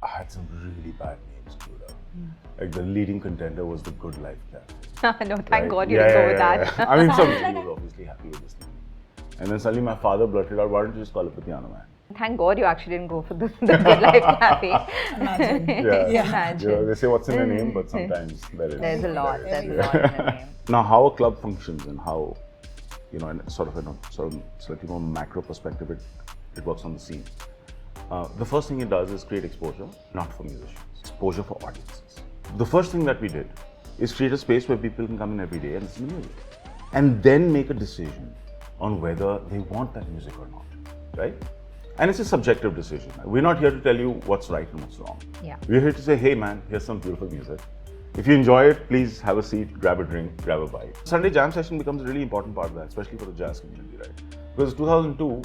I had some really bad names queued up. Like the leading contender was the Good Life Cafe. No, thank Right? God you didn't go with that. I mean, he was obviously happy with this name. And then suddenly my father blurted out, "Why don't you just call it the Piano Man?" Thank God you actually didn't go for the Good Life Cafe. Imagine. Imagine. You know, they say what's in a name, but sometimes There's a lot. there is. There's a lot in the name. Now, how a club functions and how, you know, in sort of slightly more macro perspective, it works on the scene. The first thing it does is create exposure, not for musicians, exposure for audiences. The first thing that we did is create a space where people can come in every day and listen to music, and then make a decision on whether they want that music or not, right? And it's a subjective decision. We're not here to tell you what's right and what's wrong. Yeah. We're here to say, hey man, here's some beautiful music. If you enjoy it, please have a seat, grab a drink, grab a bite. Sunday jam session becomes a really important part of that, especially for the jazz community, right? Because 2002,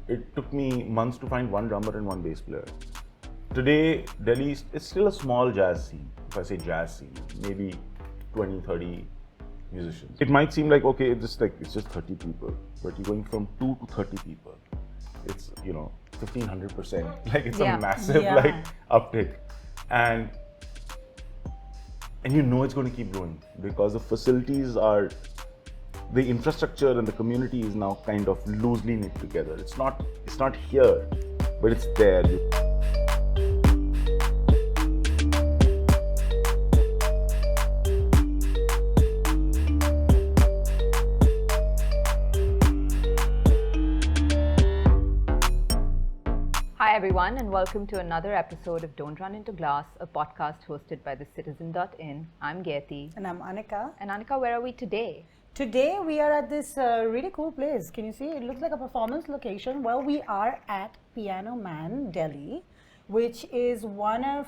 it took me months to find one drummer and one bass player. Today, Delhi is still a small jazz scene. If I say jazz scene, maybe 20, 30 musicians. It might seem like, okay, it's just 30 people, but you're going from 2 to 30 people. It's, 1,500%. Like it's a massive uptick. And you know it's going to keep growing because the facilities are, the infrastructure and the community is now kind of loosely knit together. It's not here, but it's there. Hi everyone, and welcome to another episode of Don't Run Into Glass, a podcast hosted by the Citizen.in. I'm Gayeti. And I'm Anica. And Anica, where are we today? Today we are at this really cool place. Can you see? It looks like a performance location. Well, we are at Piano Man, Delhi, which is one of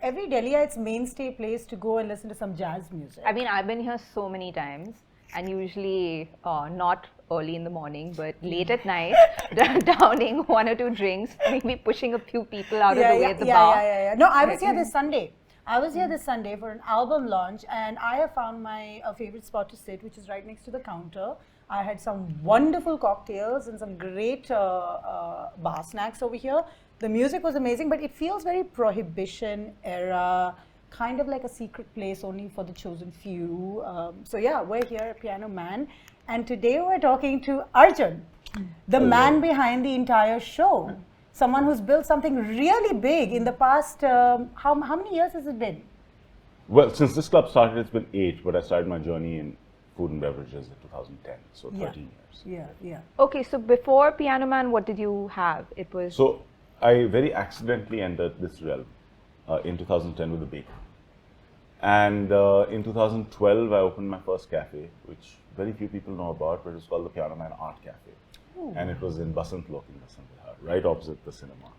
every Delhiite's mainstay place to go and listen to some jazz music. I mean, I've been here so many times, and usually not early in the morning, but late at night, downing one or two drinks, maybe pushing a few people out of the way at the bar. No, I was here this Sunday. For an album launch, and I have found my favorite spot to sit, which is right next to the counter. I had some wonderful cocktails and some great bar snacks over here. The music was amazing, but it feels very Prohibition era, kind of like a secret place only for the chosen few. So yeah, we're here at Piano Man, and today we're talking to Arjun, the man behind the entire show. Someone who's built something really big in the past, how many years has it been? Well, since this club started, it's been 8, but I started my journey in food and beverages in 2010, so 13 years. Yeah. Okay, so before Piano Man, what did you have? It was... So, I very accidentally entered this realm in 2010 with a bakery. And in 2012, I opened my first cafe, which very few people know about, but it was called the Piano Man Art Cafe. Ooh. And it was in Basant Lok in Basant Vihar, right opposite the cinema.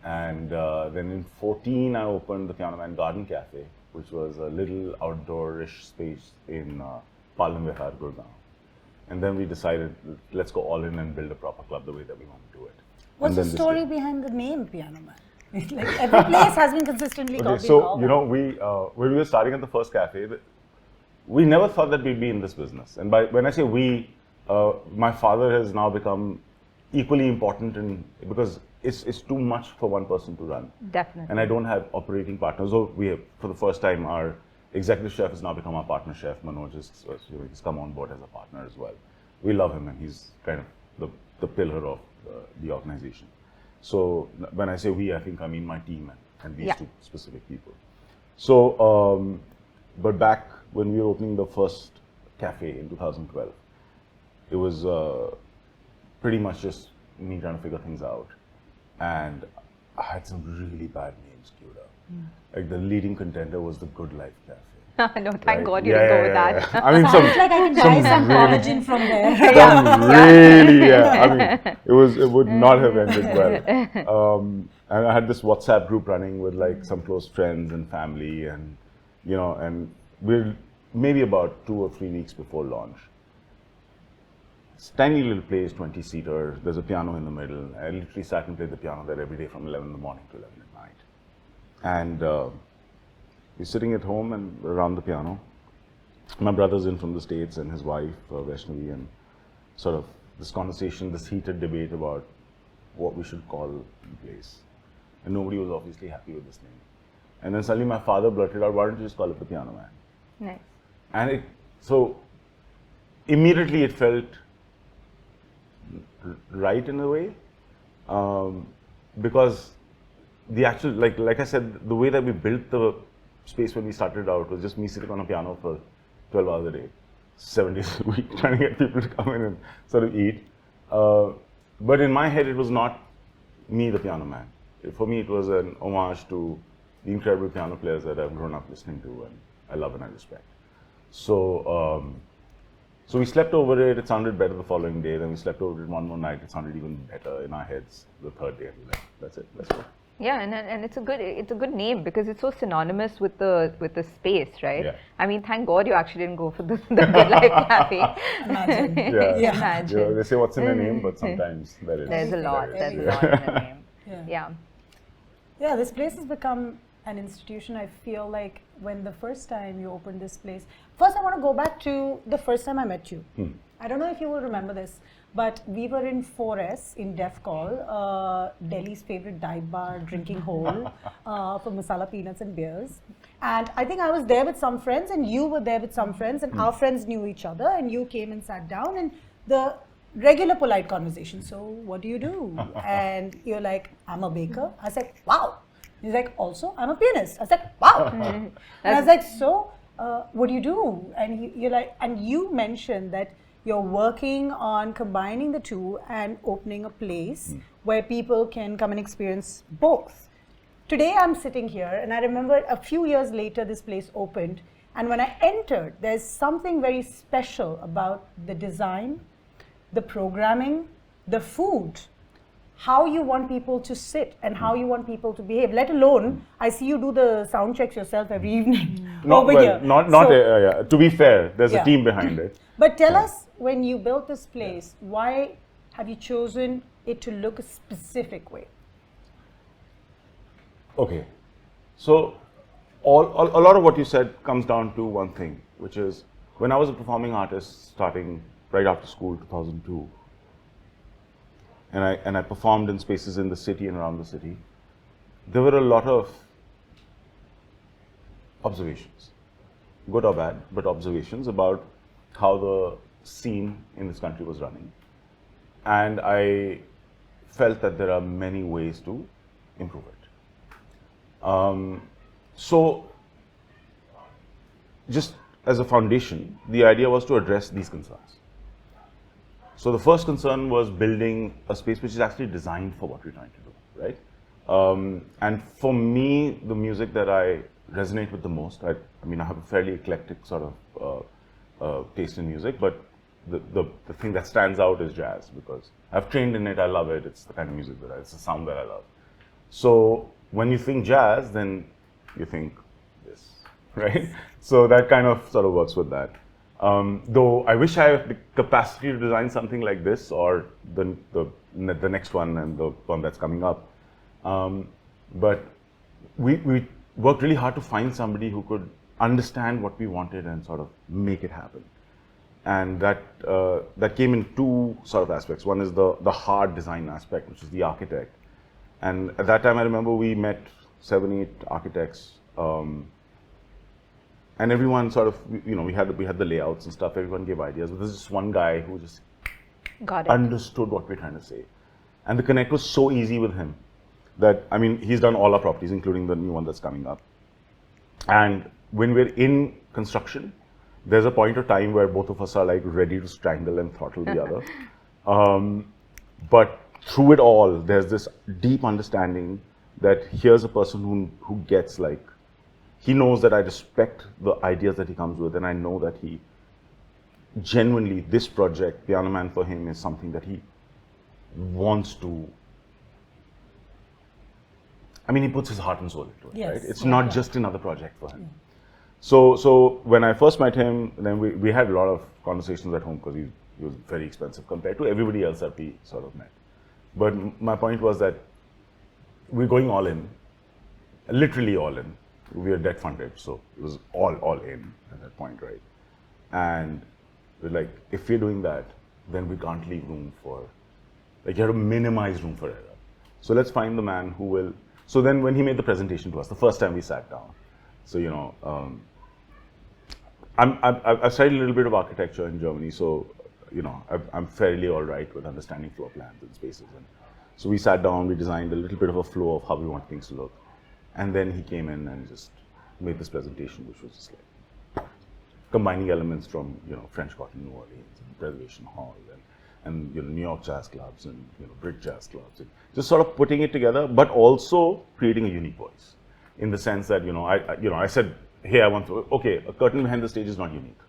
And then in 14, I opened the Piano Man Garden Cafe, which was a little outdoor-ish space in Palam Vihar, Gurgaon. And then we decided, let's go all in and build a proper club the way that we want to do it. What's the story behind the name Piano Man? Like every place has been consistently called. So, when we were starting at the first cafe, we never thought that we'd be in this business. And when I say we, my father has now become equally important because it's too much for one person to run. Definitely. And I don't have operating partners. So we have, for the first time, our executive chef has now become our partner chef. Manoj he's come on board as a partner as well. We love him, and he's kind of the pillar of the organization. So when I say we, I think I mean my team and these two specific people. So, but back when we were opening the first cafe in 2012, it was pretty much just me trying to figure things out. And I had some really bad names queued up. Like the leading contender was the Good Life Cafe. No, thank God you didn't go with that. I mean, looks like I can buy some collagen from there. I mean, it would not have ended well. And I had this WhatsApp group running with like some close friends and family, and and we're maybe about 2 or 3 weeks before launch. It's a tiny little place, 20-seater. There's a piano in the middle. I literally sat and played the piano there every day from 11 in the morning to 11 at night. And we're sitting at home and around the piano. My brother's in from the States and his wife, Vaishnavi, and sort of this conversation, this heated debate about what we should call the place. and nobody was obviously happy with this name. And then suddenly my father blurted out, "Why don't you just call it the Piano Man?" Nice. And so immediately it felt right in a way, because the actual, like I said, the way that we built the space when we started out was just me sitting on a piano for 12 hours a day, 7 days a week, trying to get people to come in and sort of eat. But in my head, it was not me, the piano man. For me, it was an homage to the incredible piano players that I've grown up listening to and I love and I respect. So, so we slept over it. It sounded better the following day. Then we slept over it one more night. It sounded even better in our heads the third day. And we're like, that's it. Let's go. Yeah, and it's a good name because it's so synonymous with the space, right? Yeah. I mean, thank God you actually didn't go for the Good Life Cafe. Imagine. Yeah. Imagine. Yeah, they say what's in a name, but sometimes there is. There's a lot. there is. There's a lot in the name. Yeah. Yeah, this place has become an institution. I feel like when the first time you opened this place, first I want to go back to the first time I met you. I don't know if you will remember this, but we were in 4S in Def Call, Delhi's favorite dive bar, drinking hole for masala peanuts and beers. And I think I was there with some friends and you were there with some friends and our friends knew each other and you came and sat down and the regular polite conversation. So what do you do? And you're like, I'm a baker. I was like, wow. He's like, also, I'm a pianist. I was like, wow. And I was like, so what do you do? And you're like, and you mentioned that you're working on combining the two and opening a place where people can come and experience both. Today I'm sitting here and I remember a few years later this place opened, and when I entered there's something very special about the design, the programming, the food, how you want people to sit and how you want people to behave, let alone I see you do the sound checks yourself every evening over here. To be fair, there's a team behind it. But tell us, when you built this place, why have you chosen it to look a specific way? Okay, so a lot of what you said comes down to one thing, which is when I was a performing artist starting right after school, 2002, and I performed in spaces in the city and around the city, there were a lot of observations, good or bad, but observations about how the scene in this country was running. And I felt that there are many ways to improve it. So just as a foundation, the idea was to address these concerns. So the first concern was building a space which is actually designed for what we're trying to do, right? And for me, the music that I resonate with the most, I mean, I have a fairly eclectic sort of taste in music, but the thing that stands out is jazz, because I've trained in it, I love it, it's the kind of music it's the sound that I love. So when you think jazz, then you think this, right? So that kind of sort of works with that. Though I wish I had the capacity to design something like this, or the next one and the one that's coming up. But we worked really hard to find somebody who could understand what we wanted and sort of make it happen. And that came in two sort of aspects. One is the hard design aspect, which is the architect. And at that time, I remember we met 7, 8 architects, and everyone sort of, you know, we had the layouts and stuff. Everyone gave ideas, but there's just one guy who just understood what we're trying to say, and the connect was so easy with him that, I mean, he's done all our properties, including the new one that's coming up. And when we're in construction, there's a point of time where both of us are like ready to strangle and throttle the other. But through it all, there's this deep understanding that here's a person who gets, like, he knows that I respect the ideas that he comes with, and I know that he genuinely, this project, Piano Man, for him is something that he wants to, I mean, he puts his heart and soul into it, right? It's not just another project for him. So when I first met him, then we had a lot of conversations at home, because he was very expensive compared to everybody else that we sort of met. But my point was that we're going all in, literally all in. We are debt funded, so it was all in at that point, right? And we're like, if we're doing that, then we can't leave room for, like, you have to minimize room for error. So let's find the man who will. So then when he made the presentation to us, the first time we sat down, so I've studied a little bit of architecture in Germany, so I'm fairly all right with understanding floor plans and spaces. And so we sat down, we designed a little bit of a flow of how we want things to look, and then he came in and just made this presentation, which was just like combining elements from French Quarter New Orleans and Preservation Hall and New York jazz clubs and Brit jazz clubs, and just sort of putting it together, but also creating a unique voice, in the sense that I said, hey, I want to, okay, a curtain behind the stage is not unique,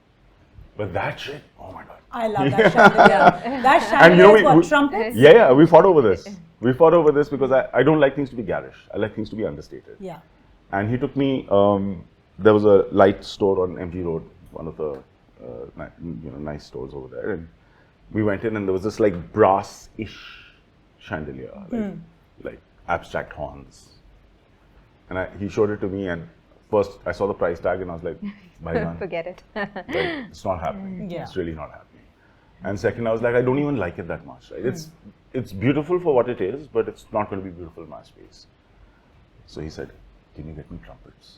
but that shit, oh my god, I love that chandelier. That chandelier is what, trumpets? Yeah, we fought over this. We fought over this because I don't like things to be garish. I like things to be understated. Yeah. And he took me. There was a light store on MG Road, one of the nice stores over there, and we went in, and there was this like brass-ish chandelier, like abstract horns, and he showed it to me, and first I saw the price tag, and I was like, "Bhaijan, Forget it. like, it's not happening. Yeah. It's really not happening." And second, I was like, I don't even like it that much. Right? It's beautiful for what it is, but it's not going to be beautiful in my space. So he said, "Can you get me trumpets?"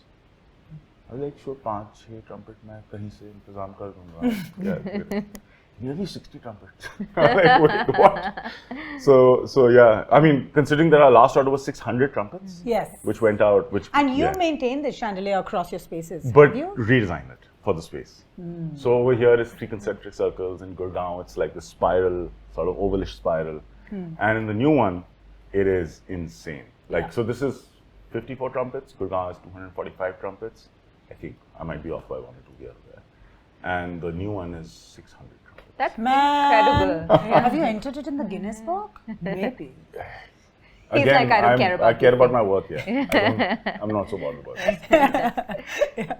I was like, "Sure, 5-6 trumpet मैं कहीं से इंतजाम कर दूँगा." Yeah. Nearly 60 trumpets. I'm like, wait, what? So yeah, I mean, considering that our last order was 600 trumpets, Yes. which went out, And you maintain the chandelier across your spaces, but have you? redesign it for the space. So over here is 3 concentric circles. In Gurgaon, it's like the spiral, sort of ovalish spiral. And in the new one, it is insane. Like, so this is 54 trumpets. Gurgaon is 245 trumpets. I think I might be off by 1 or 2 here or there. And the new one is 600 trumpets. That's Man. incredible. Have you entered it in the Guinness Book? Maybe. He's like, I don't care about I care these about my work, yeah. I'm not so bothered about it.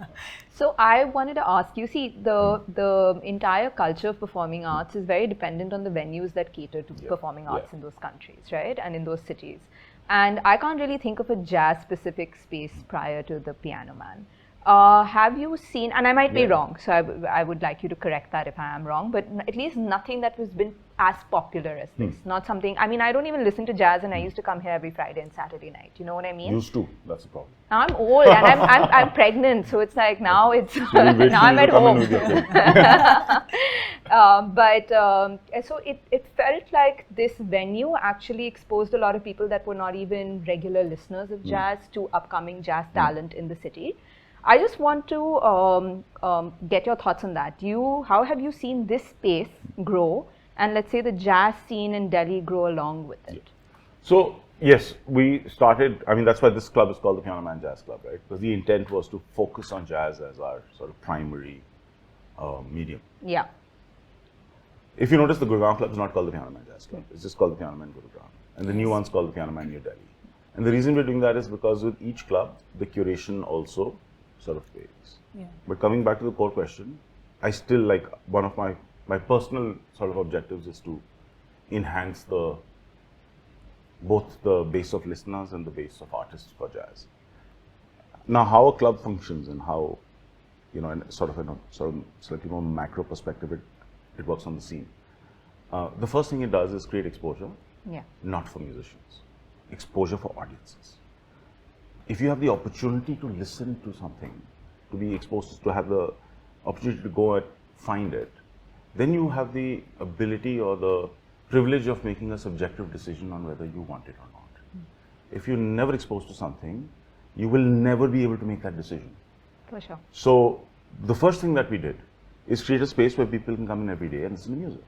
So I wanted to ask you, see, the entire culture of performing arts is very dependent on the venues that cater to performing arts in those countries, right? And in those cities. And I can't really think of a jazz-specific space prior to the Piano Man. Have you seen, and I might be wrong, so I would like you to correct that if I am wrong, but at least nothing that has been as popular as this. Not something, I mean, I don't even listen to jazz, and I used to come here every Friday and Saturday night. You know what I mean? Used to, that's the problem. Now I'm old and I'm pregnant, so it's like now it's now I'm at home. So it felt like this venue actually exposed a lot of people that were not even regular listeners of jazz to upcoming jazz talent in the city. I just want to get your thoughts on that. How have you seen this space grow, and let's say the jazz scene in Delhi grow along with it? So yes, we started, I mean, that's why this club is called the Piano Man Jazz Club, right? Because the intent was to focus on jazz as our sort of primary medium. Yeah. If you notice, the Gurgaon club is not called the Piano Man Jazz Club. It's just called the Piano Man Gurgaon. And the new one's called the Piano Man New Delhi. And the reason we're doing that is because with each club, the curation also sort of varies. Yeah. But coming back to the core question, I still like, one of my personal sort of objectives is to enhance both the base of listeners and the base of artists for jazz. Now, how a club functions and how, in sort of slightly more macro perspective, it works on the scene. The first thing it does is create exposure, not for musicians, exposure for audiences. If you have the opportunity to listen to something, to be exposed, to have the opportunity to go and find it, then you have the ability or the privilege of making a subjective decision on whether you want it or not. If you're never exposed to something, you will never be able to make that decision. For sure. So the first thing that we did is create a space where people can come in every day and listen to music,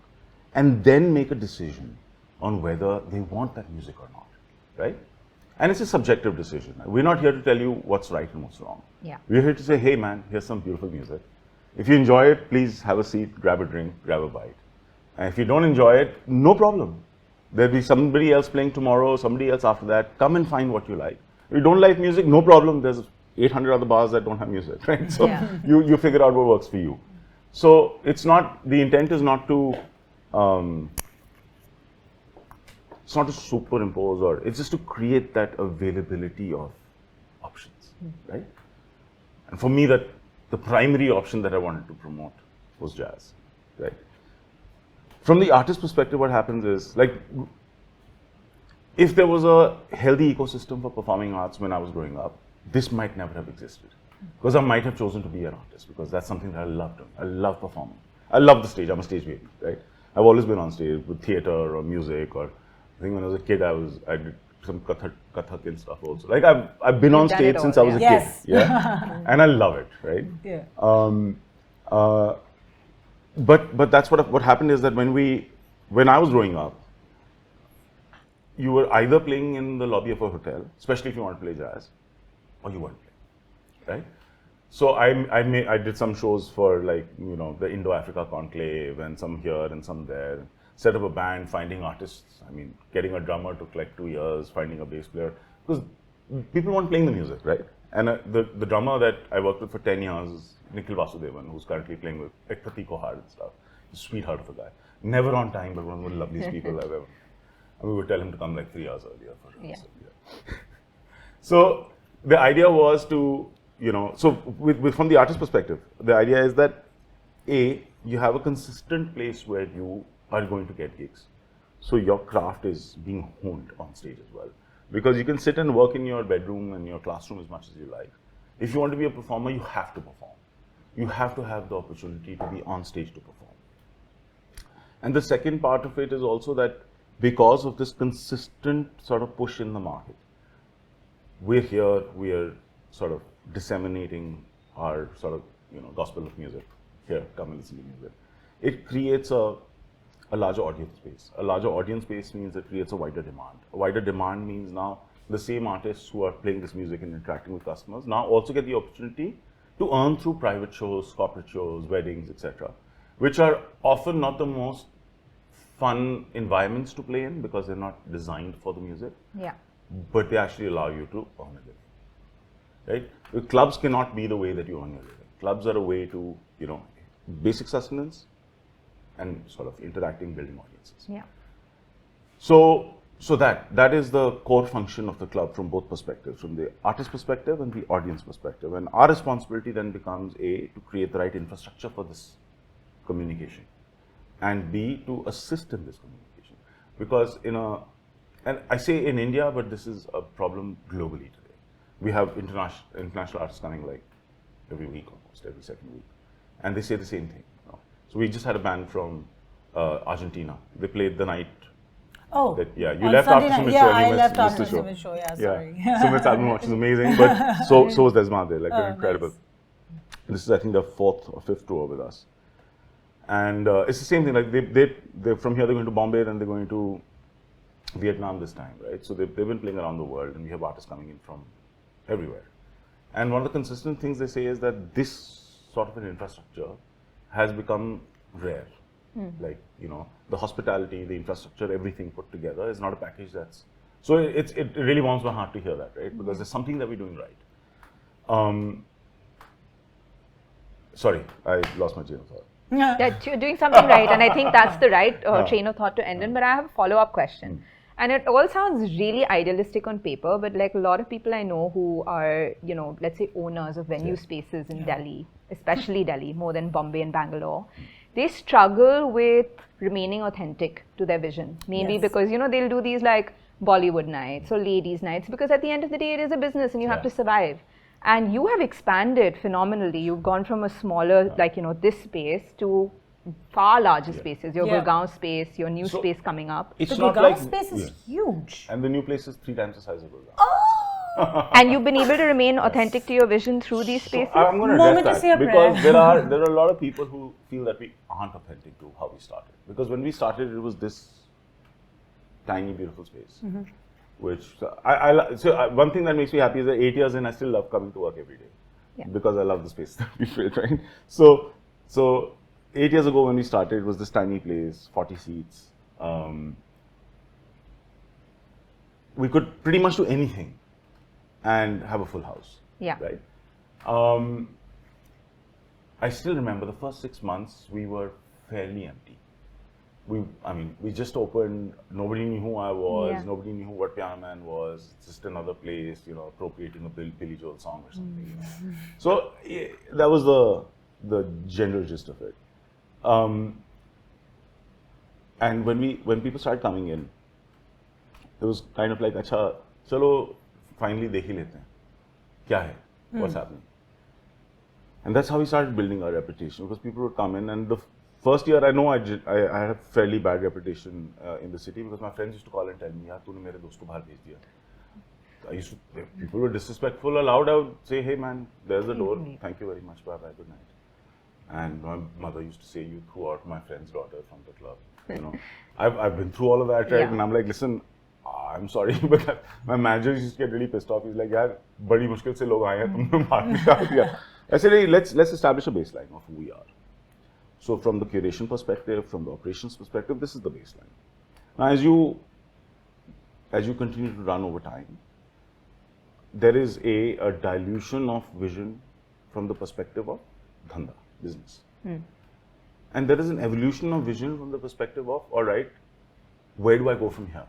and then make a decision on whether they want that music or not, right? And it's a subjective decision. We're not here to tell you what's right and what's wrong. Yeah. We're here to say, hey man, here's some beautiful music. If you enjoy it, please have a seat, grab a drink, grab a bite. And if you don't enjoy it, no problem. There'll be somebody else playing tomorrow, somebody else after that. Come and find what you like. If you don't like music, no problem. There's 800 other bars that don't have music, right? So you figure out what works for you. So it's not, the intent is not to, it's not to superimpose, or it's just to create that availability of options, right? And for me, that the primary option that I wanted to promote was jazz, right? From the artist perspective, what happens is, like, if there was a healthy ecosystem for performing arts when I was growing up, this might never have existed. Because I might have chosen to be an artist, because that's something that I love doing. I love performing. I love the stage. I'm a stage baby, right? I've always been on stage with theater or music, or I think when I was a kid, I did some Kathak and stuff also. Like I've been on stage since I was a kid, yeah, and I love it, right? Yeah. But that's what happened is that when I was growing up, you were either playing in the lobby of a hotel, especially if you want to play jazz, or you weren't playing, right? So I did some shows for, like, you know, the Indo-Africa Conclave, and some here and some there. Set up a band, finding artists. I mean, getting a drummer took like 2 years, finding a bass player, because people weren't playing the music, right? And the drummer that I worked with for 10 years is Nikhil Vasudevan, who's currently playing with Ekpati Kohar and stuff. He's a sweetheart of a guy. Never on time, but one of the loveliest people I've ever. And we would tell him to come like 3 hours earlier for rehearsal. Yeah. So the idea was to, you know, so from the artist perspective, the idea is that you have a consistent place where you are going to get gigs. So your craft is being honed on stage as well. Because you can sit and work in your bedroom and your classroom as much as you like. If you want to be a performer, you have to perform. You have to have the opportunity to be on stage to perform. And the second part of it is also that because of this consistent sort of push in the market, we're sort of disseminating our sort of, you know, gospel of music. Here, come and listen to music. It creates a larger audience base. A larger audience base means it creates a wider demand. A wider demand means now the same artists who are playing this music and interacting with customers now also get the opportunity to earn through private shows, corporate shows, weddings, etc., which are often not the most fun environments to play in because they're not designed for the music. Yeah. But they actually allow you to earn a living, right? Clubs cannot be the way that you earn your living. Clubs are a way to, you know, basic sustenance and sort of interacting, building audiences. Yeah. So that is the core function of the club from both perspectives, from the artist perspective and the audience perspective. And our responsibility then becomes A, to create the right infrastructure for this communication, and B, to assist in this communication. Because and I say in India, but this is a problem globally today. We have international artists coming like every week, almost every second week, and they say the same thing. You know? So we just had a band from Argentina. They played the night. Oh, you left after Sumit's show. I left after Sumit's show. Yeah, sorry. Sumit's album watch is amazing, but so was Desmond. Like, they're incredible. Nice. This is, I think, their 4th or 5th tour with us, and it's the same thing. Like they from here they're going to Bombay, then they're going to Vietnam this time, right? So they've been playing around the world, and we have artists coming in from everywhere. And one of the consistent things they say is that this sort of an infrastructure has become rare. Like, you know, the hospitality, the infrastructure, everything put together is not a package that's... So it really warms my heart to hear that, right? Because there's something that we're doing right. Sorry, I lost my train of thought. That you're doing something right, and I think that's the right train of thought to end in. But I have a follow-up question. And it all sounds really idealistic on paper, but like a lot of people I know who are, you know, let's say owners of venue spaces in Delhi, especially Delhi, more than Bombay and Bangalore, they struggle with remaining authentic to their vision. Maybe because, you know, they'll do these like Bollywood nights or ladies' nights, because at the end of the day, it is a business and you have to survive. And you have expanded phenomenally. You've gone from a smaller, like, you know, this space to far larger spaces. Your Gurgaon space, your new space coming up. The Gurgaon space is huge. And the new place is 3 times the size of Gurgaon. Oh! And you've been able to remain authentic to your vision through these spaces? So I'm going to address that because there are a lot of people who feel that we aren't authentic to how we started. Because when we started, it was this tiny, beautiful space. Which so one thing that makes me happy is that 8 years in, I still love coming to work every day because I love the space that we built, right? So 8 years ago when we started, it was this tiny place, 40 seats. We could pretty much do anything and have a full house. Yeah. Right. I still remember the first 6 months we were fairly empty. We just opened. Nobody knew who I was. Nobody knew what Piano Man was. It's just another place, you know, appropriating a Billy Joel song or something. You know? So that was the general gist of it. And when people started coming in, it was kind of like, अच्छा, चलो finally देख ही लेते हैं, क्या है, what's happening. And that's how we started building our reputation, because people would come in, and the first year I know I had a fairly bad reputation in the city, because my friends used to call and tell me, यार तूने मेरे दोस्त को बाहर भेज दिया. People were disrespectful. Aloud, I would say, hey man, there's the door. Thank you very much. Bye bye. Good night. And my mother used to say, you threw out my friend's daughter from the club. You know, I've been through all of that, right? Yeah. And I'm like, listen, I'm sorry, but my manager used to get really pissed off. He's like, yaar, badi mushkil se log aaye hain, tumne baat niकाल दिया. I said, hey, let's establish a baseline of who we are. So from the curation perspective, from the operations perspective, this is the baseline. Now, as you continue to run over time, there is a dilution of vision from the perspective of dhanda, business. And there is an evolution of vision from the perspective of, all right, where do I go from here?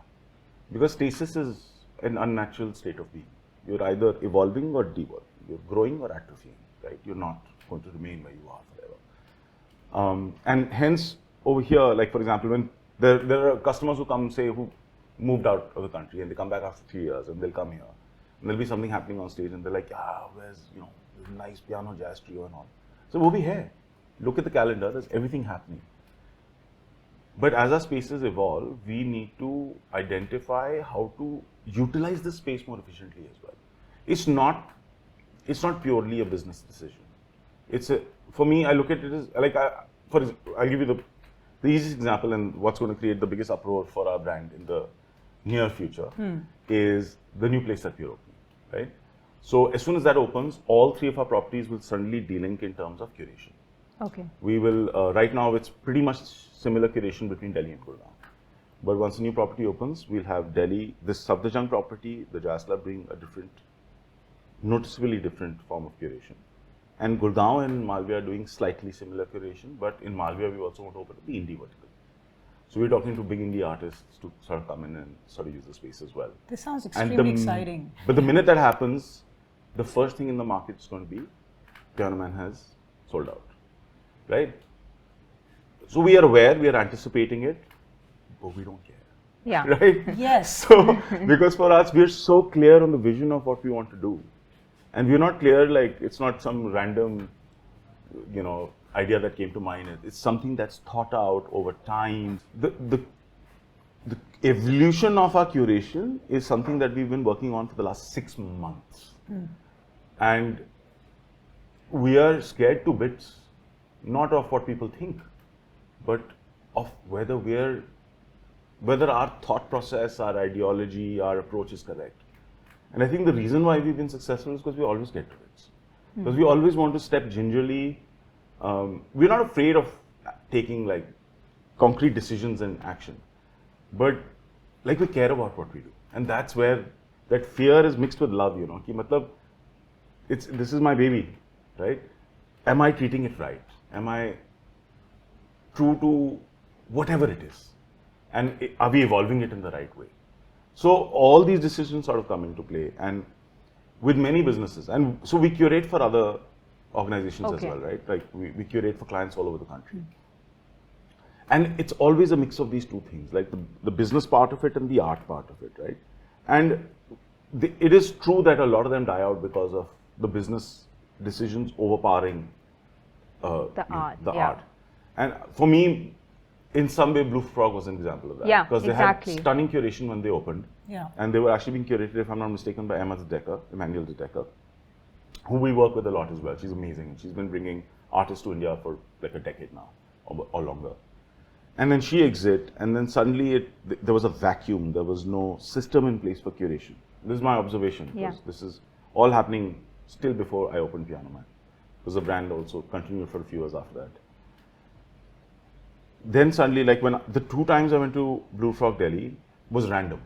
Because stasis is an unnatural state of being. You're either evolving or devolving. You're growing or atrophying, right? You're not going to remain where you are forever. And hence, over here, like for example, when there are customers who come, say, who moved out of the country, and they come back after 3 years, and they'll come here, and there'll be something happening on stage, and they're like, where's, this nice piano jazz trio and all. So, wo bhi hai. Look at the calendar, there's everything happening. But as our spaces evolve, we need to identify how to utilize this space more efficiently as well. It's not purely a business decision. For me, I look at it as, like, I'll give you the easiest example, and what's going to create the biggest uproar for our brand in the near future is the new place that we're opening, right? So as soon as that opens, all 3 of our properties will suddenly de-link in terms of curation. Okay. We will, right now it's pretty much similar curation between Delhi and Gurgaon. But once a new property opens, we'll have Delhi, this Safdarjung property, the Jazz Club, bring a noticeably different form of curation. And Gurgaon and Malviya are doing slightly similar curation, but in Malviya we also want to open up the indie vertical. So we're talking to big indie artists to sort of come in and sort of use the space as well. This sounds extremely exciting. But the minute that happens, the first thing in the market is going to be Piano Man has sold out, right? So we are aware, we are anticipating it, but we don't care. Yeah. Right? Yes. So, because for us, we're so clear on the vision of what we want to do. And we're not clear, like, it's not some random, idea that came to mind. It's something that's thought out over time. The evolution of our curation is something that we've been working on for the last 6 months. And we are scared to bits, not of what people think, but of whether our thought process, our ideology, our approach is correct. And I think the reason why we've been successful is because we always get to it. Because we always want to step gingerly. We're not afraid of taking like concrete decisions and action, but like we care about what we do. And that's where that fear is mixed with love, Ki matlab, this is my baby, right? Am I treating it right? Am I true to whatever it is? And are we evolving it in the right way? So all these decisions sort of come into play, and with many businesses. And so we curate for other organizations as well, right? Like we curate for clients all over the country. And it's always a mix of these two things, like the business part of it and the art part of it, right? And it is true that a lot of them die out because of the business decisions overpowering the art. Art. And for me, in some way, Blue Frog was an example of that. Yeah, because they had stunning curation when they opened. Yeah. And they were actually being curated, if I'm not mistaken, by Emmanuel De Decker, who we work with a lot as well. She's amazing. She's been bringing artists to India for like a decade now, or longer. And then she exit, and then suddenly there was a vacuum. There was no system in place for curation. This is my observation. Yeah. This is all happening still before I opened Piano Man. Because the brand also continued for a few years after that. Then suddenly, like when the 2 times I went to Blue Frog Delhi was random.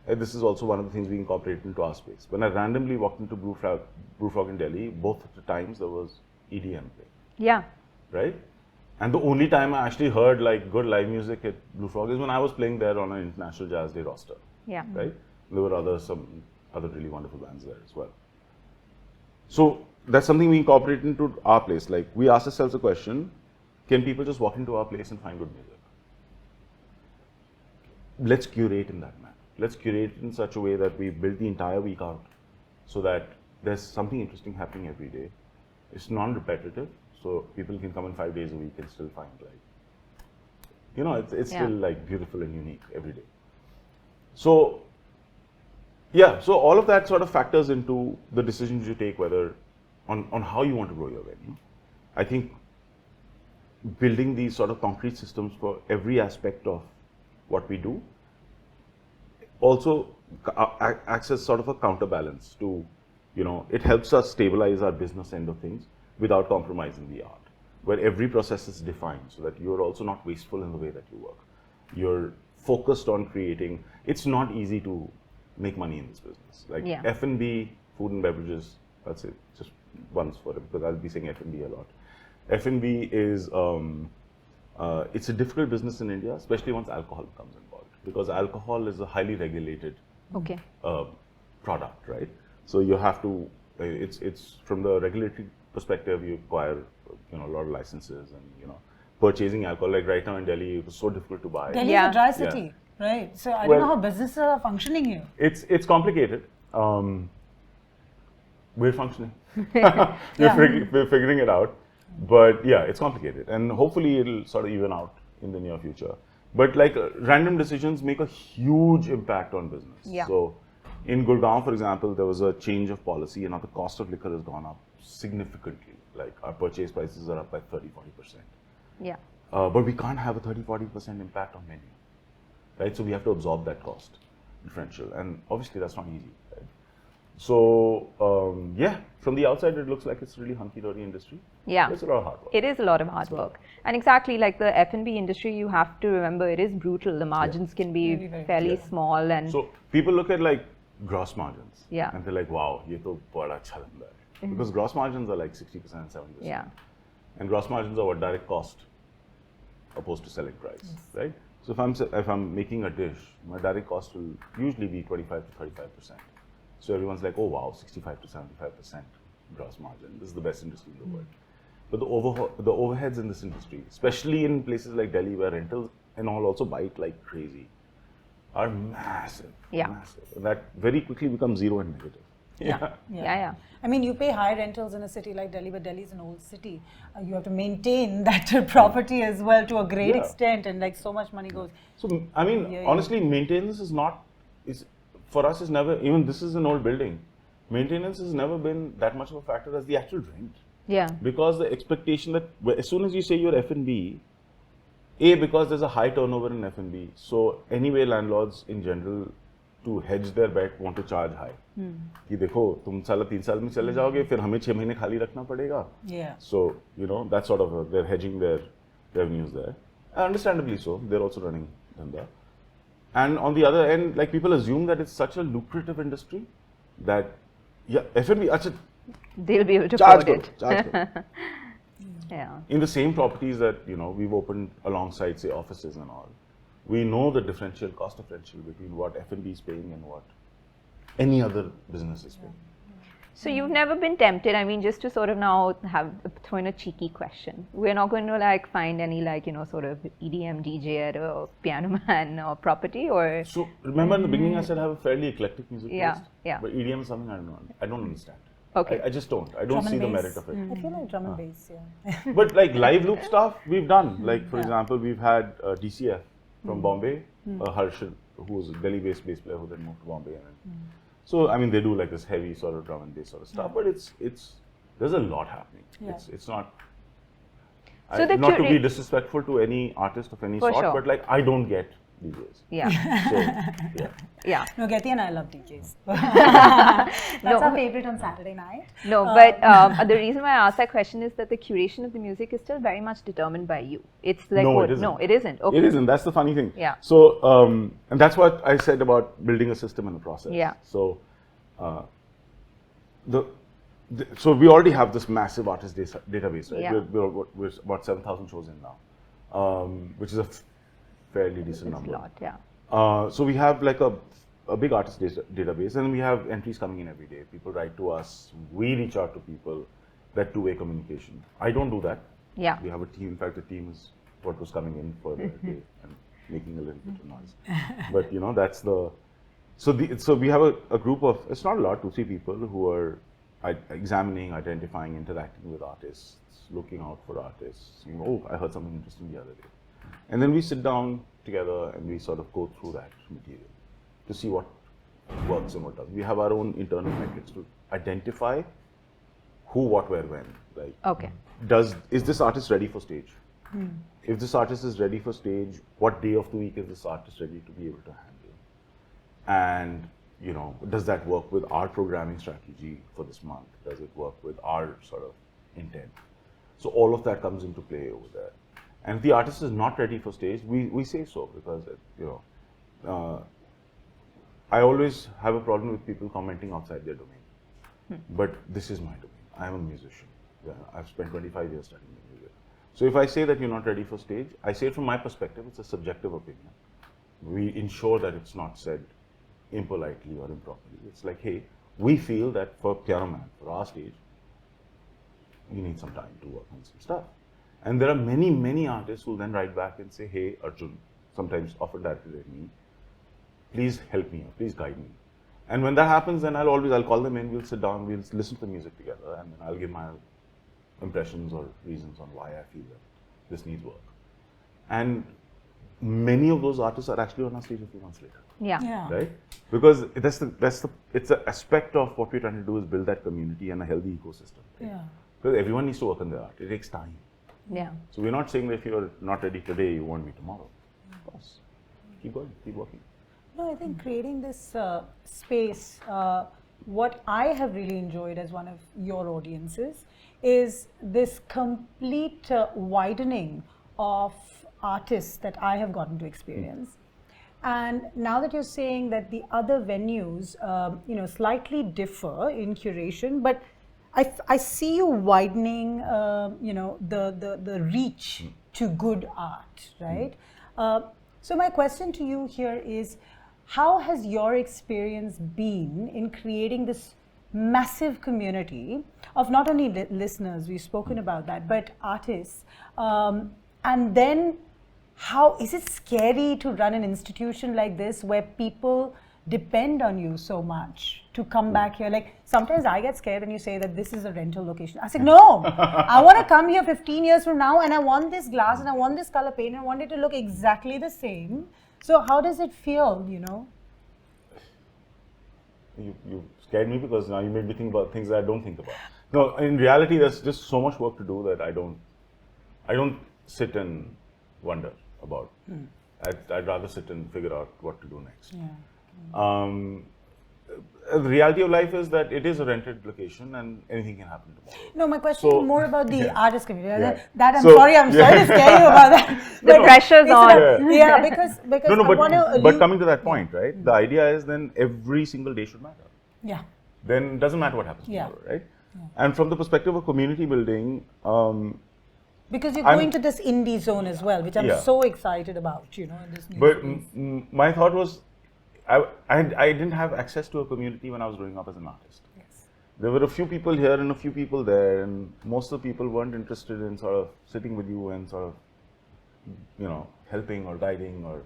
And this is also one of the things we incorporated into our space. When I randomly walked into Blue Frog in Delhi, both of the times there was EDM play. Yeah. Right? And the only time I actually heard like good live music at Blue Frog is when I was playing there on an International Jazz Day roster. Yeah. Right? There were some other really wonderful bands there as well. So that's something we incorporated into our place. Like we asked ourselves a question, can people just walk into our place and find good music? Let's curate in that manner. let's curate it in such a way that we build the entire week out so that there's something interesting happening every day. It's non-repetitive, so people can come in 5 days a week and still find it's still like beautiful and unique every day. So, so all of that sort of factors into the decisions you take, whether on how you want to grow your venue. I think building these sort of concrete systems for every aspect of what we do also acts as sort of a counterbalance to, it helps us stabilize our business end of things without compromising the art, where every process is defined so that you're also not wasteful in the way that you work. You're focused on creating. It's not easy to make money in this business. Like F&B, food and beverages, that's it, just once for it, because I'll be saying F&B a lot. F&B is, it's a difficult business in India, especially once alcohol comes involved, because alcohol is a highly regulated product, right? So you have to, it's from the regulatory perspective, you acquire, a lot of licenses and, purchasing alcohol. Like right now in Delhi, it was so difficult to buy. Delhi is a dry city, right? So I don't know how businesses are functioning here. It's complicated. We're functioning. We're figuring it out. But yeah, it's complicated, and hopefully it'll sort of even out in the near future. But like random decisions make a huge impact on business. Yeah. So in Gurgaon, for example, there was a change of policy, and now the cost of liquor has gone up significantly. Like our purchase prices are up by 30-40%. Yeah. But we can't have a 30-40% impact on menu, right? So we have to absorb that cost differential, and obviously that's not easy, right? So from the outside it looks like it's really hunky-dory industry. Yeah, it's a lot of hard work. It is a lot of hard work, and exactly like the F&B industry, you have to remember it is brutal. The margins can be fairly small, and so people look at like gross margins, and they're like, "Wow, ye to bada acha dhanda hai," because gross margins are like 60%, 70%. Yeah, and gross margins are what direct cost opposed to selling price, right? So if I'm making a dish, my direct cost will usually be 25 to 35%. So everyone's like, oh wow, 65 to 75% gross margin. This is the best industry in the world. But the overheads in this industry, especially in places like Delhi where rentals and all also bite like crazy, are massive. Massive. And that very quickly becomes zero and negative. Yeah. I mean, you pay high rentals in a city like Delhi, but Delhi is an old city. You have to maintain that property as well to a great extent, and like so much money goes. So I mean, honestly, maintenance is not for us. Is never, even this is an old building. Maintenance has never been that much of a factor as the actual rent. Yeah. Because the expectation that as soon as you say you're F&B, because there's a high turnover in F&B, so anyway landlords in general, to hedge their bet, want to charge high. कि देखो तुम 3 साल में चले जाओगे, फिर हमें 6 महीने खाली रखना पड़ेगा. So that's sort of they're hedging their revenues there. Understandably so, they're also running dhanda. And on the other end, like people assume that it's such a lucrative industry that F&B, they'll be able to afford it. Charge good. Yeah. In the same properties that we've opened alongside, say, offices and all, we know the cost differential between what F&B is paying and what any other business is paying. So you've never been tempted, I mean, just to sort of now throw in a cheeky question. We're not going to like find any sort of EDM DJ at a Piano Man or property, or? So remember in the beginning I said I have a fairly eclectic music taste? Yeah. But EDM is something I don't understand. Okay. I just don't. I don't see the merit of it. I feel like drum and bass, But like live loop stuff, we've done. Like for example, we've had DCF from Bombay, Harshal, who was a Delhi-based bass player who then moved to Bombay. So I mean, they do like this heavy sort of drum and bass sort of stuff, but there's a lot happening. It's not. So not to be disrespectful to any artist of any sort, but like I don't get DJs. Yeah. So yeah. No, Gayeti and I love DJs. That's our favorite on Saturday night. No, but the reason why I asked that question is that the curation of the music is still very much determined by you. It's like No, it isn't. Okay. It isn't. That's the funny thing. Yeah. So and that's what I said about building a system and a process. Yeah. So so we already have this massive artist database, right? Yeah. We're about 7,000 shows in now, which is a fairly decent number. It's a lot, yeah. So we have like a big artist database, and we have entries coming in every day. People write to us, we reach out to people, that two-way communication. I don't do that. Yeah. We have a team. In fact, the team is what was coming in for the day and making a little bit of noise. But that's So we have a group of, it's not a lot, 2-3 people who are examining, identifying, interacting with artists, looking out for artists. Oh, I heard something interesting the other day. And then we sit down together and we sort of go through that material to see what works and what doesn't. We have our own internal metrics to identify who, what, where, when. Like, Okay. Is this artist ready for stage? If this artist is ready for stage, what day of the week is this artist ready to be able to handle? And does that work with our programming strategy for this month? Does it work with our sort of intent? So all of that comes into play over there. And if the artist is not ready for stage, we say so, because I always have a problem with people commenting outside their domain. But this is my domain. I am a musician. Yeah, I've spent 25 years studying music. So if I say that you're not ready for stage, I say it from my perspective. It's a subjective opinion. We ensure that it's not said impolitely or improperly. It's like, hey, we feel that for Piano Man, for our stage, you need some time to work on some stuff. And there are many, many artists who then write back and say, hey, Arjun, sometimes often directed at me, please help me, or please guide me. And when that happens, then I'll call them in, we'll sit down, we'll listen to the music together, and then I'll give my impressions or reasons on why I feel that this needs work. And many of those artists are actually on our stage a few months later. Yeah. Right? Because it's an aspect of what we're trying to do is build that community and a healthy ecosystem. Right? Yeah. Because everyone needs to work on their art. It takes time. Yeah. So we're not saying that if you're not ready today, you won't be tomorrow. Of course. Keep going, keep working. No, I think creating this space, what I have really enjoyed as one of your audiences is this complete widening of artists that I have gotten to experience. And now that you're saying that the other venues, slightly differ in curation, but I see you widening, the reach to good art, right? So my question to you here is, how has your experience been in creating this massive community of not only listeners, we've spoken about that, but artists, and then how is it scary to run an institution like this where people depend on you so much to come back here? Like, sometimes I get scared when you say that this is a rental location. I say, no, I want to come here 15 years from now and I want this glass and I want this color paint and I want it to look exactly the same. So how does it feel, You scared me because now you made me think about things that I don't think about. No, in reality, there's just so much work to do that I don't sit and wonder about. I'd rather sit and figure out what to do next. Yeah. The reality of life is that it is a rented location and anything can happen tomorrow. No, my question is more about the artist community. Yeah. That I'm sorry to scare you about that. The pressure's on. Yeah, because but coming to that point, right? The idea is then every single day should matter. Yeah. Then it doesn't matter what happens Yeah. tomorrow, right? Yeah. And from the perspective of community building, because you're going to this indie zone as well, which I'm so excited about, in this new space. My thought was, I didn't have access to a community when I was growing up as an artist. Yes. There were a few people here and a few people there, and most of the people weren't interested in sort of sitting with you and sort of, helping or guiding or.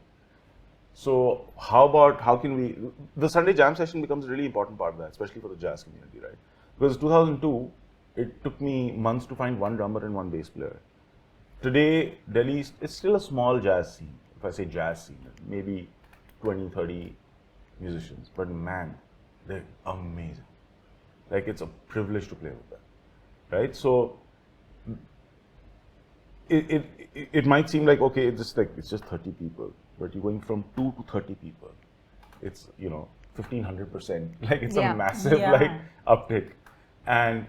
So how can we, the Sunday jam session becomes a really important part of that, especially for the jazz community, right? Because 2002, it took me months to find one drummer and one bass player. Today, Delhi is still a small jazz scene. If I say jazz scene, maybe 20, 30 musicians, but man, they're amazing. Like, it's a privilege to play with them, right? So it might seem like, okay, it's just 30 people, but you're going from 2 to 30 people. It's 1,500%. Like, it's a massive uptick, and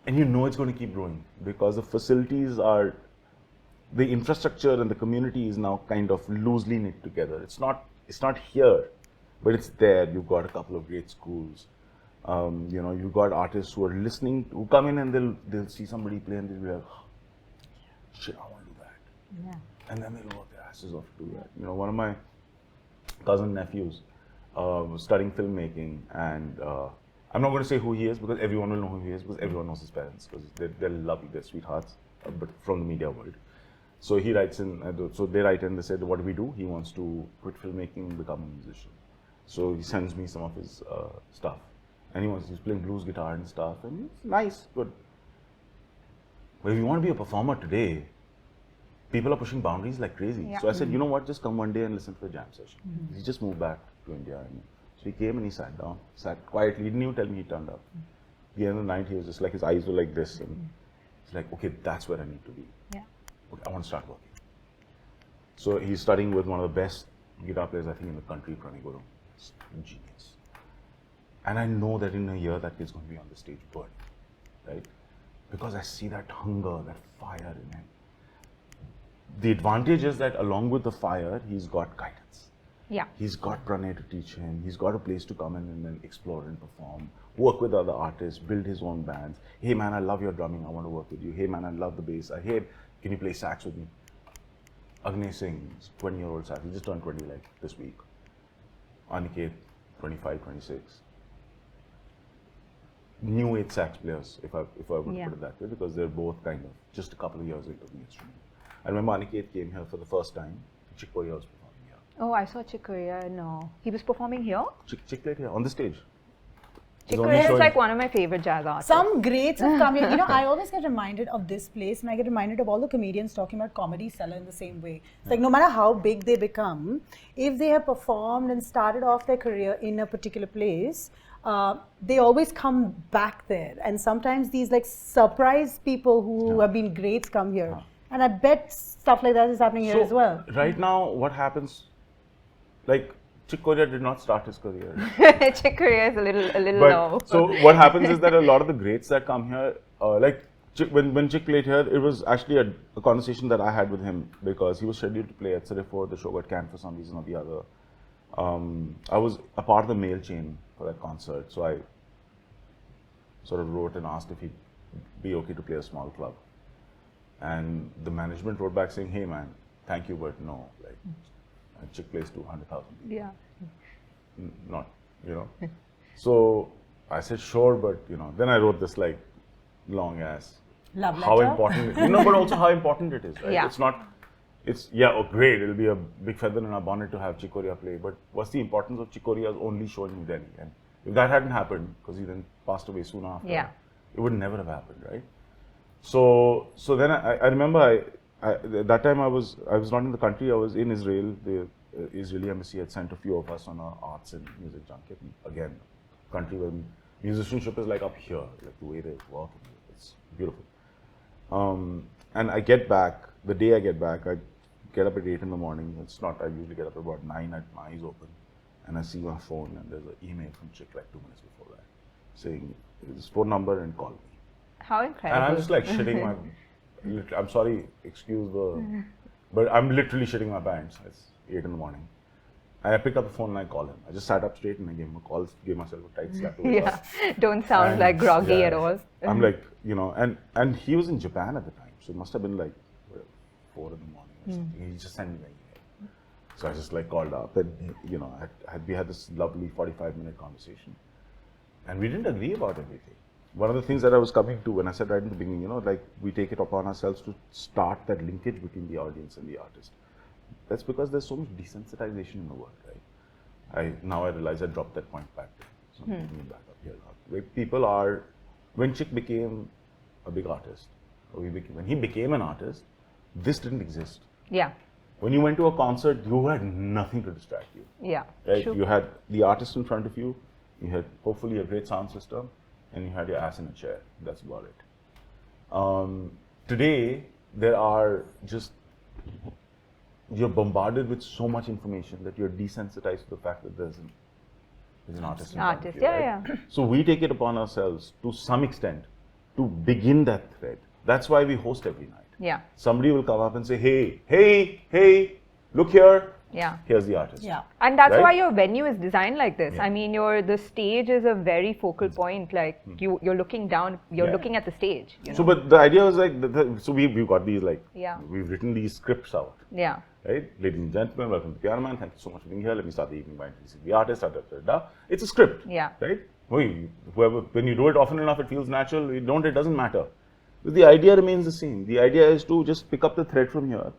it's going to keep growing because the facilities are. The infrastructure and the community is now kind of loosely knit together. It's not here, but it's there. You've got a couple of great schools. You've got artists who are listening, who come in and they'll see somebody play and they'll be like, shit, I want to do that. Yeah. And then they'll work their asses off to do that. One of my cousin nephews was studying filmmaking, and I'm not going to say who he is because everyone will know who he is because everyone knows his parents because they're lovely, they're sweethearts, but from the media world. So he writes in, so they write in, they said, what do we do? He wants to quit filmmaking and become a musician. So he sends me some of his stuff. And he's playing blues guitar and stuff, and it's nice, good. But if you want to be a performer today, people are pushing boundaries like crazy. Yeah. So I said, you know what, just come one day and listen to the jam session. He just moved back to India. And so he came and he sat down, sat quietly, he didn't even tell me he turned up. At the end of the night, he was just like, his eyes were like this. And it's like, okay, that's where I need to be. Yeah. Okay, I want to start working. So he's studying with one of the best guitar players, I think, in the country, Pranay. It's genius. And I know that in a year, that kid's going to be on the stage burning, right? Because I see that hunger, that fire in him. The advantage is that along with the fire, he's got guidance. Yeah. He's got Pranay to teach him. He's got a place to come in and then explore and perform, work with other artists, build his own bands. Hey man, I love your drumming. I want to work with you. Hey man, I love the bass. Hey, can you play sax with me? Agnay Singh, 20-year-old sax. He just turned 20 like this week. Anica, 25, 26. New age sax players, if I were to put it that way, because they're both kind of just a couple of years into the instrument. I remember Aniket came here for the first time. Chick Corea was performing here. Oh, I saw Chick Corea. No, he was performing here. Chick played here on the stage. Chick Corea is like one of my favorite jazz artists. Some greats have come here. You know, I always get reminded of this place, and I get reminded of all the comedians talking about Comedy Cellar in the same way. It's like no matter how big they become, if they have performed and started off their career in a particular place, they always come back there. And sometimes these like surprise people who have been greats come here. And I bet stuff like that is happening here as well. Right now, what happens, like, Chick Corea did not start his career. Chick Corea is a little But, low. so what happens is that a lot of the greats that come here, like when Chick played here, it was actually a conversation that I had with him because he was scheduled to play at Sirifo. The show got canned for some reason or the other. I was a part of the mail chain for that concert, so I sort of wrote and asked if he'd be okay to play a small club. And the management wrote back saying, hey man, thank you, but no. Like, Chick plays 200,000 people. Yeah. Not, you know. So I said, sure, but, you know, then I wrote this like long ass. Love how letter. important, but also how important it is, right? Yeah. It's not, oh great, it'll be a big feather in our bonnet to have Chick Corea play, but what's the importance of Chick Corea's only showing in Delhi? And if that hadn't happened, because he then passed away soon after, it would never have happened, right? So then I remember that time I was not in the country. I was in Israel. The Israeli embassy had sent a few of us on an arts and music junket. And again, country where musicianship is like up here, like the way they work. It's beautiful. And I get back. The day I get back, I get up at 8 in the morning. It's not. I usually get up at about 9. At my eyes open, and I see my phone, and there's an email from Chick like 2 minutes before that, saying his phone number and call me. How incredible. And I'm just like shitting my, I'm sorry, excuse the, but I'm literally shitting my pants. It's 8 in the morning. And I picked up the phone and I called him. I just sat up straight and I gave him a call, gave myself a tight slap. Don't sound like groggy at all. I'm like, you know, and he was in Japan at the time. So it must have been like 4 in the morning or something. He just sent me the email. So I just like called up and, you know, we had this lovely 45-minute conversation. And we didn't agree about everything. One of the things that I was coming to when I said right in the beginning, you know, like we take it upon ourselves to start that linkage between the audience and the artist. That's because there's so much desensitization in the world, right? Now I realize I dropped that point back there. So I'm taking it back up here. Like people are, when Chick became a big artist, when he became an artist, this didn't exist. Yeah. When you went to a concert, you had nothing to distract you. Yeah. Right? True. You had the artist in front of you, you had hopefully a great sound system, and you had your ass in a chair. That's about it. Today, there are just, you're bombarded with so much information that you're desensitized to the fact that there's an artist in front of you. Right? So we take it upon ourselves to some extent to begin that thread. That's why we host every night. Yeah. Somebody will come up and say, hey, look here. Yeah. Here's the artist. Yeah. And that's right? why your venue is designed like this. Yeah. I mean, the stage is a very focal point. Like you're looking down, you're looking at the stage. You know? So, but the idea was like, so we've got these like, we've written these scripts out. Yeah. Right? Ladies and gentlemen, welcome to Piano Man. Thank you so much for being here. Let me start the evening by introducing the artist. It's a script. Yeah. Right? When you do it often enough, it feels natural. You don't, it doesn't matter. But the idea remains the same. The idea is to just pick up the thread from here,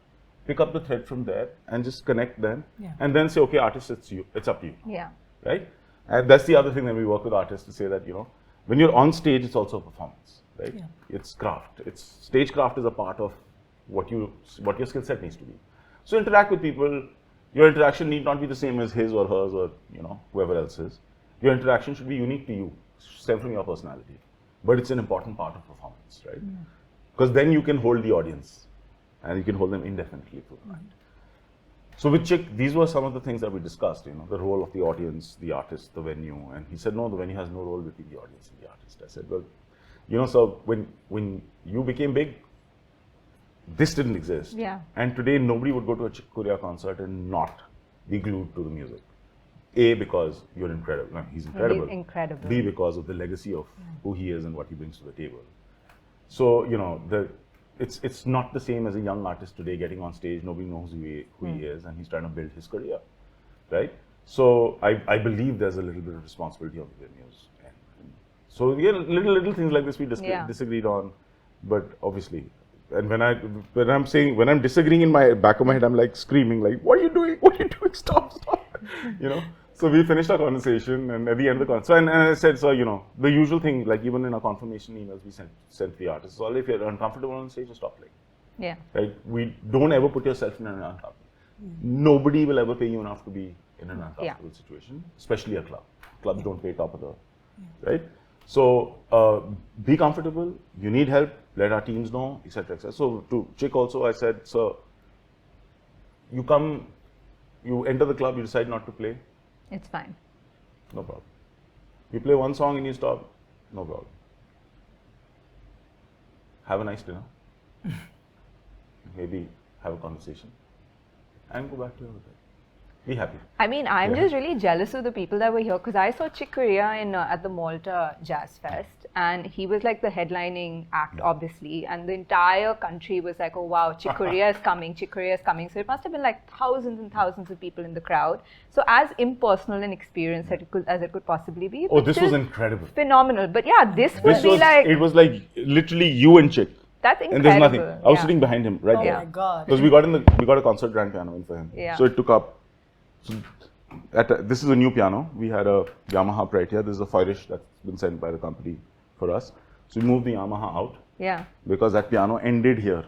pick up the thread from there, and just connect them, and then say, okay, artist, it's up to you. Yeah. Right? And that's the other thing that we work with artists to say that, when you're on stage, it's also a performance, right? Yeah. It's craft. Stage craft is a part of what your skill set needs to be. So interact with people. Your interaction need not be the same as his or hers or, whoever else is. Your interaction should be unique to you, stem from your personality. But it's an important part of performance, right? Because then you can hold the audience and you can hold them indefinitely through the night. So with Chick, these were some of the things that we discussed, the role of the audience, the artist, the venue. And he said, no, the venue has no role between the audience and the artist. I said, well, so when you became big, this didn't exist. Yeah. And today, nobody would go to a Chick Corea concert and not be glued to the music. A, because you're incredible. No, he's incredible. He's incredible. B, because of the legacy of who he is and what he brings to the table. So, it's not the same as a young artist today getting on stage, nobody knows who he is, and he's trying to build his career, right? So I believe there's a little bit of responsibility on the venues. So little things like this we disagreed on, but obviously, and when I'm disagreeing, in my back of my head, I'm like screaming, like, what are you doing? What are you doing? Stop! So we finished our conversation, and at the end of the conversation, and I said, so, the usual thing, like even in our confirmation emails we sent the artists, so if you're uncomfortable on stage, just stop playing. Yeah. Right? We don't ever put yourself in an uncomfortable. Nobody will ever pay you enough to be in an uncomfortable situation, especially a club. Clubs don't pay top of the, right? So be comfortable. You need help. Let our teams know, etc., etc. So to Chick also, I said, so you enter the club, you decide not to play. It's fine. No problem. You play one song and you stop, no problem. Have a nice dinner. Maybe have a conversation. And go back to your hotel. Be happy. I mean, I'm just really jealous of the people that were here because I saw Chick Corea at the Malta Jazz Fest, and he was like the headlining act, obviously, and the entire country was like, oh wow, Chick Corea is coming, Chick Corea is coming. So it must have been like thousands and thousands of people in the crowd. So as impersonal an experience as it could possibly be. Oh, this was incredible. Phenomenal. But yeah, this would be like... It was like literally you and Chick. That's incredible. And there's nothing. I was sitting behind him right there. Oh my God. Because we got a concert grand piano in for him. Yeah. So it took up... So this is a new piano. We had a Yamaha right here. This is a Feurish that's been sent by the company for us. So we moved the Yamaha out. Yeah. Because that piano ended here.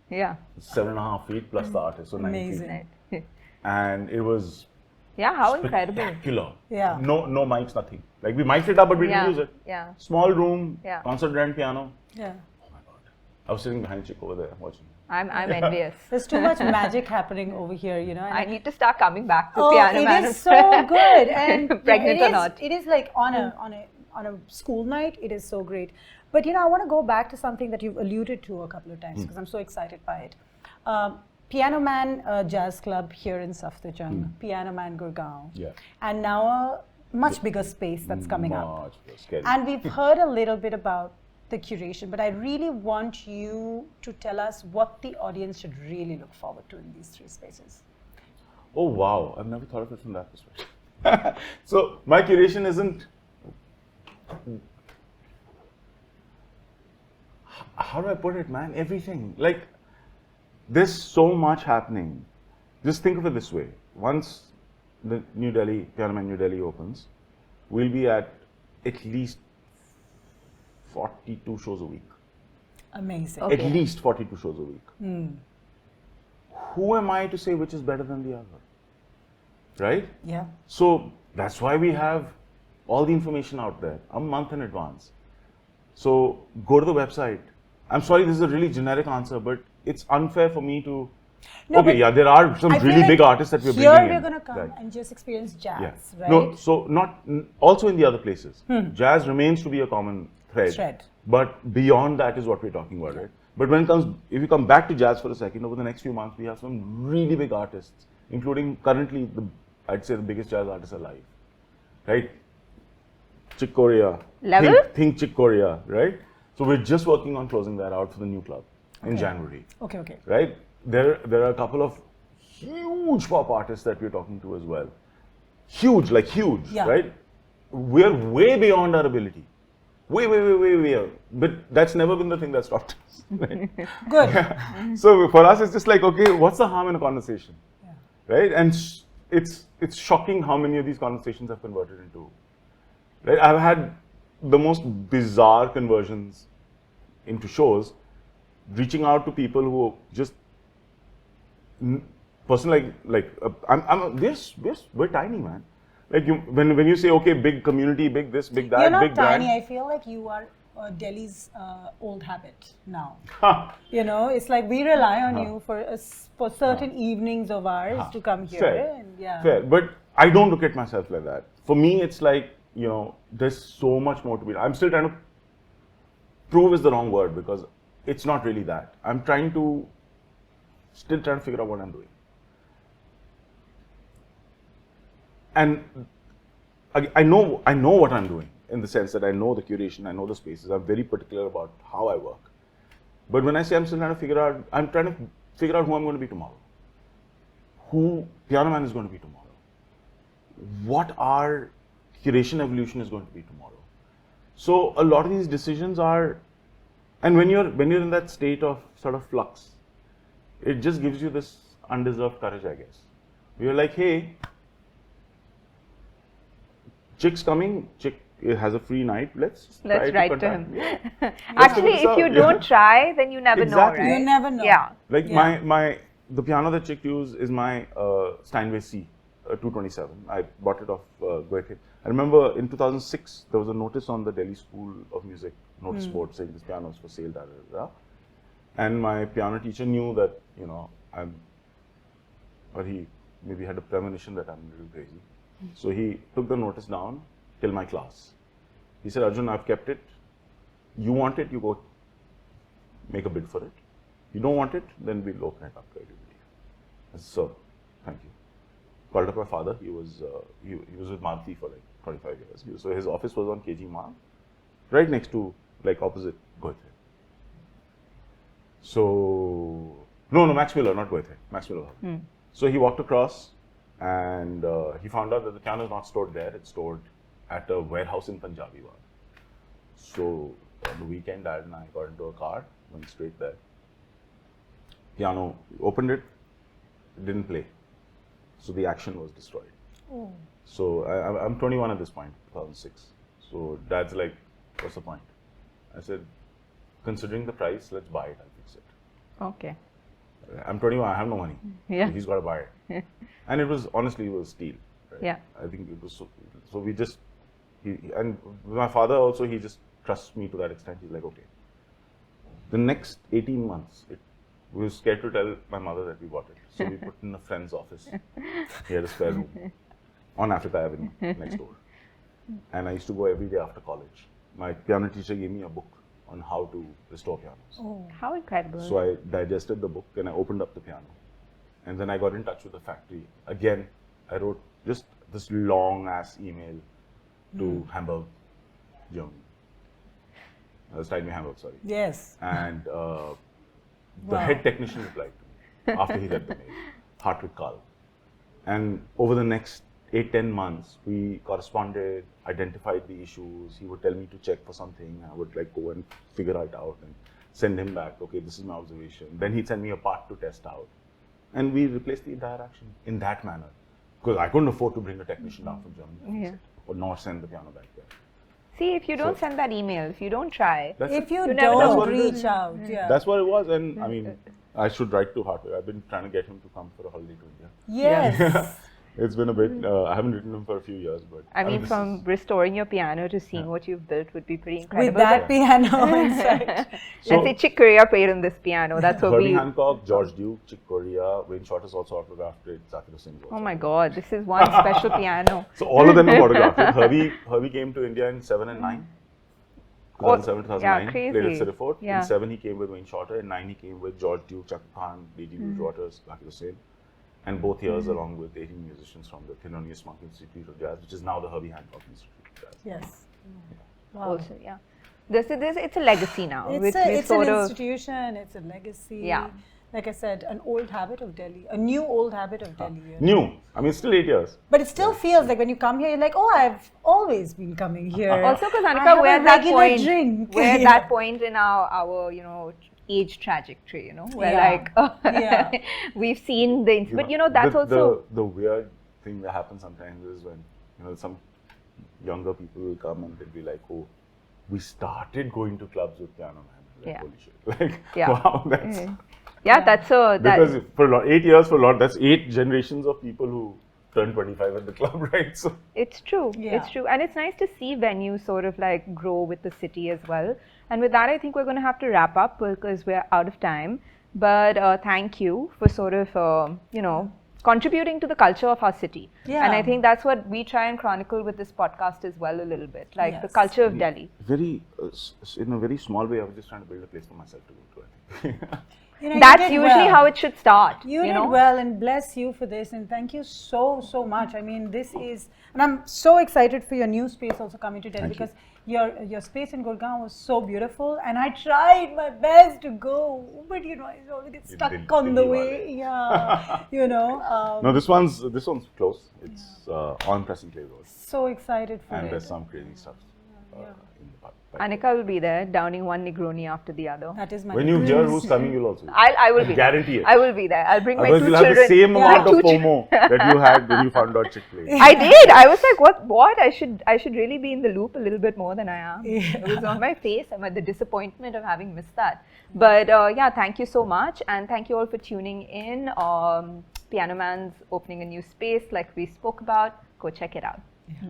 Yeah. 7.5 feet plus the artist, so 9 feet. Amazing. And it was how incredible. spectacular. Yeah. No mics, nothing. Like we mic'd it up, but we didn't use it. Yeah. Small room, Yeah. concert grand piano. Yeah. Oh my God. I was sitting behind Chick over there watching. I'm envious. There's too much magic happening over here, And I need to start coming back to Oh, Piano Man. it is so good, and Pregnant or not. It is like on a school night. It is so great. But I want to go back to something that you've alluded to a couple of times because I'm so excited by it. Piano Man Jazz Club here in Safdarjung, Piano Man Gurgaon, and now a much bigger space that's coming up. Scary. And we've heard a little bit about the curation, but I really want you to tell us what the audience should really look forward to in these three spaces. Oh wow, I've never thought of it from that perspective. So my curation isn't, how do I put it, man? Everything. Like, there's so much happening. Just think of it this way. Once the Piano Man New Delhi opens, we'll be at least 42 shows a week. Amazing. Okay. At least 42 shows a week. Who am I to say which is better than the other? Right? Yeah. So that's why we have all the information out there a month in advance. So go to the website. I'm sorry, this is a really generic answer, but it's unfair for me to... No, okay, yeah, there are some really big artists that we're bringing in. Here we're going to come right. and just experience jazz, Yeah. right? No, so also in the other places. Jazz remains to be a common thread. But beyond that is what we're talking about, right? But if you come back to jazz for a second, over the next few months, we have some really big artists, including currently, I'd say the biggest jazz artists alive, right? Chick Corea. Level? Think Chick Corea, right? So we're just working on closing that out for the new club in January. Okay. Right? There are a couple of huge pop artists that we're talking to as well. Huge, Yeah. right? We're way beyond our ability. Wait. But that's never been the thing that stopped us. Right? Good. So for us, it's just like, okay, what's the harm in a conversation? Right? And it's shocking how many of these conversations have converted into. Right? I've had the most bizarre conversions into shows, reaching out to people who just person we're tiny, man. Like when you say, okay, big community, big this, big that, You're not big tiny. brand. I feel like you are Delhi's old habit now. Ha. You know, it's like we rely on you for certain evenings of ours to come here. Fair. And Fair, but I don't look at myself like that. For me, it's like, you know, there's so much more to be. I'm still trying to prove is the wrong word because it's not really that. I'm still trying to figure out what I'm doing. And I know what I'm doing in the sense that I know the curation, I know the spaces. I'm very particular about how I work. But when I say I'm still trying to figure out, I'm trying to figure out who I'm going to be tomorrow. Who Piano Man is going to be tomorrow. What our curation evolution is going to be tomorrow. So a lot of these decisions are, and when you're in that state of sort of flux, it just gives you this undeserved courage, I guess. You're like, hey, Chick's coming, Chick has a free night, let's write to him. Yeah. Actually, if you don't try, then you never Exactly. know, right? you never know. Yeah. Like the piano that Chick used is my Steinway C 227. I bought it off Gayeti. I remember in 2006 there was a notice on the Delhi School of Music notice board saying this piano is for sale. And my piano teacher knew that, you know, he maybe had a premonition that I'm a little crazy. So he took the notice down till my class. He said, Arjun, I've kept it. You want it, you go make a bid for it. You don't want it, then we'll open it up to everybody. I said, sir, thank you. Called up my father. He was with Maruti for like 25 years. So his office was on KG Marg, right next to, like opposite Gayeti. So, no, Max Miller, not Gayeti, Max Miller. So he walked across and he found out that the piano is not stored there, it's stored at a warehouse in Punjabi Bagh. So on the weekend, Dad and I got into a car, went straight there. Piano, opened it, didn't play. So the action was destroyed. Oh. So I'm 21 at this point, 2006. So Dad's like, what's the point? I said, considering the price, let's buy it, I'll fix it. Okay. I'm 21, I have no money. Yeah. So he's got to buy it. And it was, honestly, it was steel. Right? Yeah. I think it was so we just, and my father also, he just trusts me to that extent. He's like, okay. The next 18 months, we were scared to tell my mother that we bought it. So we put it in a friend's office. He had a spare room on Africa Avenue, next door. And I used to go every day after college. My piano teacher gave me a book on how to restore pianos. Oh. How incredible. So I digested the book and I opened up the piano. And then I got in touch with the factory. Again, I wrote just this long ass email to Hamburg, Germany. Steinway Hamburg, sorry. Yes. And the head technician replied to me after he read the mail, Hartwig Karl. And over the next 8-10 months, we corresponded, identified the issues. He would tell me to check for something. I would like go and figure it out and send him back. Okay, this is my observation. Then he'd send me a part to test out. And we replaced the entire action in that manner. Because I couldn't afford to bring a technician down from Germany. Yeah. Or nor send the piano back there. See, if you don't send that email, if you don't try, If you never don't know. what it is. reach out, yeah. That's what it was. And I mean, I should write to Hartwig. I've been trying to get him to come for a holiday to India. Yes. It's been a bit, I haven't written him for a few years, but. I mean, this from restoring your piano to seeing what you've built would be pretty incredible. With that piano inside. Let's say Chick Corea played on this piano. That's what Herbie we. Hancock, George Duke, Chick Corea, Wayne Shorter's also autographed it, Zakir Hussein's also. Oh my God, this is one special piano. So all of them have autographed it. Herbie came to India in 7 and 9. 2007, 2009. Yeah, crazy. Played at Sirifort. Yeah. In 7 he came with Wayne Shorter. In 9 he came with George Duke, Chaka Khan, D.G. Waters, Zakir Hussain. And both years along with 18 musicians from the Thelonious Monk Institute of Jazz, which is now the Herbie Hancock Institute of Jazz. Yes. Wow. Also, yeah. It's a legacy now. It's an institution, it's a legacy. Yeah. like I said, an old habit of Delhi, a new old habit of Delhi. You know? New. I mean, still 8 years. But it still feels like when you come here, you're like, oh, I've always been coming here. Also, because I Anica, have we're a at that regular point. drink. We're at Yeah. that point in our age trajectory. We're Yeah. Yeah. we've seen the, but that's also the weird thing that happens sometimes is when some younger people will come and they'll be like, oh, we started going to clubs with Piano Man. Like, Yeah. holy shit! Like, Yeah. wow, that's that's a because for a lot, 8 years for a lot, that's 8 generations of people who turn 25 at the club, right? So It's true. Yeah. It's true. And it's nice to see venues sort of like grow with the city as well. And with that, I think we're going to have to wrap up because we're out of time. But thank you for sort of, contributing to the culture of our city. Yeah. And I think that's what we try and chronicle with this podcast as well, a little bit, like the Yes. culture of Delhi. very, in a very small way, I was just trying to build a place for myself to go to. I think. You know, you That's did usually well. how it should start. You did know? well, and bless you for this, and thank you so much. I mean, this is, and I'm so excited for your new space also coming to Delhi Thank you. because your space in Gurgaon was so beautiful, and I tried my best to go, but I always get stuck on the way. Yeah, No, this one's close. It's on Crescent Clay Road, so excited for and it. there's some crazy stuff in the pipeline. Anica will be there, downing one Negroni after the other. That is my When you hear who's coming, you'll also. I will be guarantee there. it. I will be there. I'll bring my Otherwise, two you'll have children. the same amount My of two FOMO that you had when you found out Chick-fil-A. I did. I was like, what? I should really be in the loop a little bit more than I am. Yeah. It was on my face. I'm at the disappointment of having missed that. But thank you so much. And thank you all for tuning in. Piano Man's opening a new space like we spoke about. Go check it out. Yeah.